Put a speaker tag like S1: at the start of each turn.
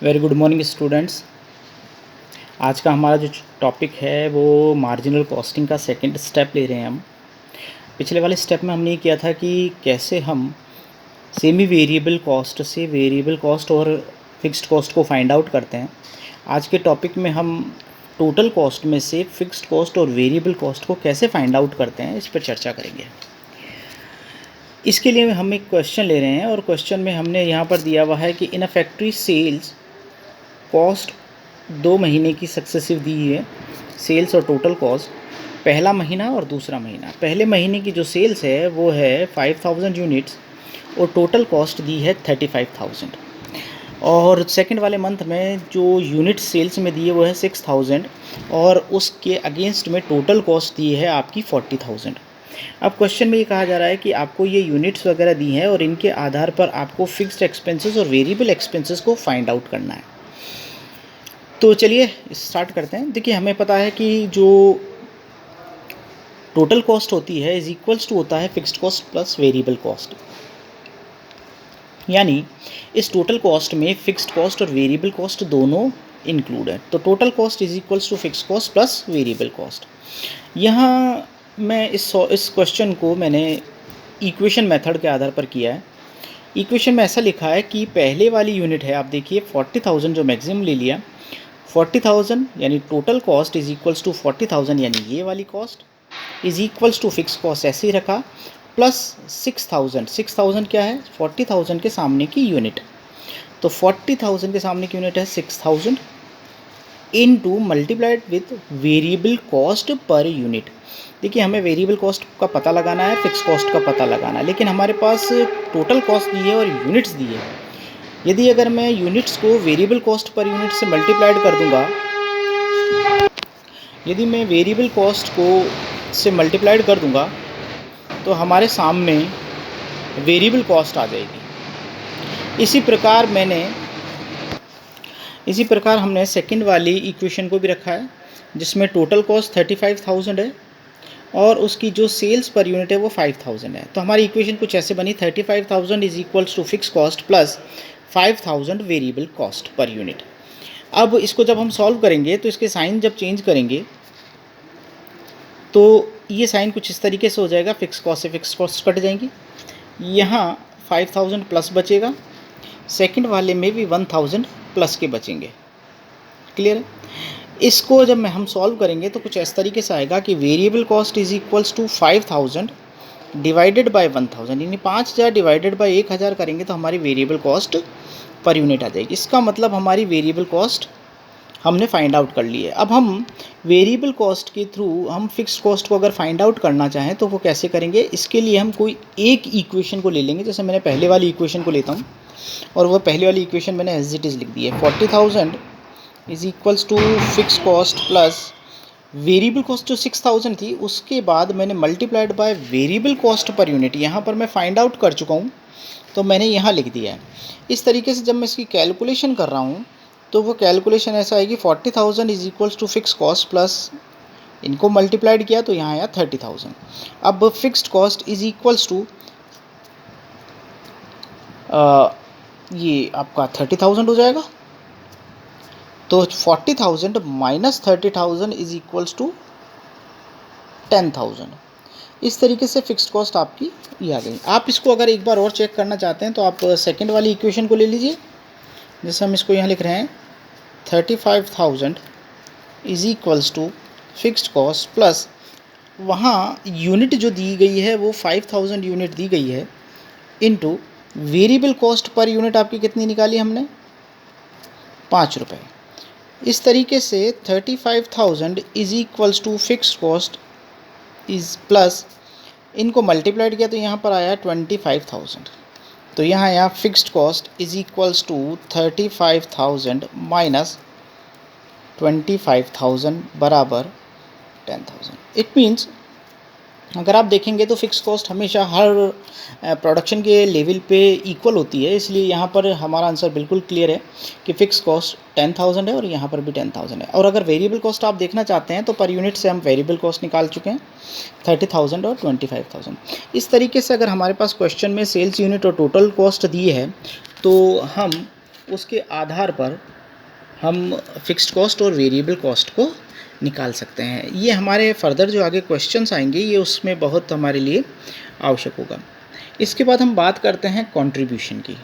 S1: Very good morning students. आज का हमारा जो टॉपिक है वो मार्जिनल कॉस्टिंग का सेकंड स्टेप ले रहे हैं हम। पिछले वाले स्टेप में हमने ये किया था कि कैसे हम सेमी वेरिएबल कॉस्ट से वेरिएबल कॉस्ट और फिक्स्ड कॉस्ट को फाइंड आउट करते हैं। आज के टॉपिक में हम टोटल कॉस्ट में से फिक्स्ड कॉस्ट और वेरिएबल कॉस्ट को कैसे फाइंड आउट करते हैं इस पर चर्चा करेंगे। इसके लिए हम एक क्वेश्चन ले रहे हैं और क्वेश्चन में हमने यहाँ पर दिया हुआ है कि इन अ फैक्ट्री सेल्स कॉस्ट 2 महीने की सक्सेसिव दी है, सेल्स और टोटल कॉस्ट पहला महीना और दूसरा महीना। पहले महीने की जो सेल्स है वो है 5000 यूनिट्स और टोटल कॉस्ट दी है 35,000 और सेकंड वाले मंथ में जो यूनिट सेल्स में दी है वो है 6000 और उसके अगेंस्ट में टोटल कॉस्ट दी है आपकी 40,000। अब क्वेश्चन में ये कहा जा रहा है कि आपको ये यूनिट्स वगैरह दी हैं और इनके आधार पर आपको फिक्स्ड एक्सपेंसेस और वेरिएबल एक्सपेंसेस को फाइंड आउट करना है। तो चलिए स्टार्ट करते हैं। देखिए, हमें पता है कि जो टोटल कॉस्ट होती है इज इक्वल्स टू होता है fixed cost plus variable cost, यानी इस टोटल कॉस्ट में फिक्स्ड कॉस्ट और वेरिएबल कॉस्ट दोनों इंक्लूड है। तो total cost is equals to fixed cost plus variable cost. यहाँ मैं इस क्वेश्चन को मैंने इक्वेशन मेथड के आधार पर किया है। इक्वेशन में ऐसा लिखा है कि पहले वाली यूनिट है, आप देखिए 40,000 जो मैक्सिमम ले लिया, 40,000 यानी total cost is equals to 40,000 यानी ये वाली cost is equals to fix cost ऐसे ही रखा, प्लस 6,000 क्या है 40,000 के सामने की यूनिट। तो 40,000 के सामने की यूनिट है 6,000 into multiplied with variable cost per unit. देखिए, हमें वेरिएबल कॉस्ट का पता लगाना है, फिक्स कॉस्ट का पता लगाना है, लेकिन हमारे पास टोटल कॉस्ट दी है और यूनिट्स दी है। यदि अगर मैं यूनिट्स को वेरिएबल कॉस्ट पर यूनिट से मल्टीप्लाइड कर दूंगा, यदि मैं वेरिएबल कॉस्ट को से मल्टीप्लाइड कर दूंगा तो हमारे सामने वेरिएबल कॉस्ट आ जाएगी। इसी प्रकार हमने सेकंड वाली इक्वेशन को भी रखा है जिसमें टोटल कॉस्ट 35,000 है और उसकी जो सेल्स पर यूनिट है वो 5,000 है। तो हमारी इक्वेशन कुछ ऐसे बनी, 35,000 is equals to fix cost plus 5,000 variable cost per unit. अब इसको जब हम सॉल्व करेंगे तो इसके साइन जब चेंज करेंगे तो ये साइन कुछ इस तरीके से हो जाएगा, फिक्स कॉस्ट से फिक्स कॉस्ट कट जाएंगी, यहाँ 5,000 प्लस बचेगा, सेकंड वाले में भी 1,000 प्लस के बचेंगे। क्लियर है? इसको जब हम सॉल्व करेंगे तो कुछ इस तरीके से आएगा कि variable cost is equals to 5,000 divided by 1,000, यानी 5,000 डिवाइडेड बाय 1,000 करेंगे तो हमारी वेरिएबल कॉस्ट पर यूनिट आ जाएगी। इसका मतलब हमारी वेरिएबल कॉस्ट हमने फाइंड आउट कर ली है। अब हम वेरिएबल कॉस्ट के थ्रू हम फिक्स्ड कॉस्ट को अगर फाइंड आउट करना चाहें तो वो कैसे करेंगे, इसके लिए हम कोई एक इक्वेशन को ले लेंगे। जैसे मैंने पहले वाली इक्वेशन को लेता हूँ और वो पहले वाली इक्वेशन मैंने एज इट इज़ लिख दी है, 40,000 is equals to fix cost plus variable cost जो 6,000 थी उसके बाद मैंने multiplied by variable cost per unit, यहाँ पर मैं फाइंड आउट कर चुका हूँ तो मैंने यहाँ लिख दिया है। इस तरीके से जब मैं इसकी कैलकुलेशन कर रहा हूँ तो वो कैलकुलेशन ऐसा आएगी, 40,000 is equals to fix cost plus इनको मल्टीप्लाइड किया तो यहाँ आया 30,000। अब fixed cost is equals to ये आपका 30,000 हो जाएगा, तो 40,000 माइनस 30,000 इज इक्वल्स टू 10,000। इस तरीके से फिक्स्ड कॉस्ट आपकी ये आ गई। आप इसको अगर एक बार और चेक करना चाहते हैं तो आप सेकंड वाली इक्वेशन को ले लीजिए। जैसे हम इसको यहाँ लिख रहे हैं, 35,000 is equals to fixed cost plus वहाँ यूनिट जो दी गई है वो 5,000 यूनिट दी गई है into variable cost per unit आपकी कितनी निकाली हमने, 5 रुपये। इस तरीके से 35,000 is equals to fixed cost is plus इनको मल्टीप्लाइड किया तो यहाँ पर आया 25,000, तो यहाँ आया fixed cost is equals to 35,000 minus 25,000 बराबर 10,000। इट मीन्स अगर आप देखेंगे तो फिक्स कॉस्ट हमेशा हर प्रोडक्शन के लेवल पे इक्वल होती है, इसलिए यहाँ पर हमारा आंसर बिल्कुल क्लियर है कि फ़िक्स कॉस्ट 10,000 है और यहाँ पर भी 10,000 है। और अगर वेरिएबल कॉस्ट आप देखना चाहते हैं तो पर यूनिट से हम वेरिएबल कॉस्ट निकाल चुके हैं 30,000 और 25,000। इस तरीके से अगर हमारे पास क्वेश्चन में सेल्स यूनिट और टोटल कॉस्ट दी है तो हम उसके आधार पर हम फिक्स्ड कॉस्ट और वेरिएबल कॉस्ट को निकाल सकते हैं। ये हमारे फर्दर जो आगे क्वेश्चंस आएंगे ये उसमें बहुत हमारे लिए आवश्यक होगा। इसके बाद हम बात करते हैं कंट्रीब्यूशन की।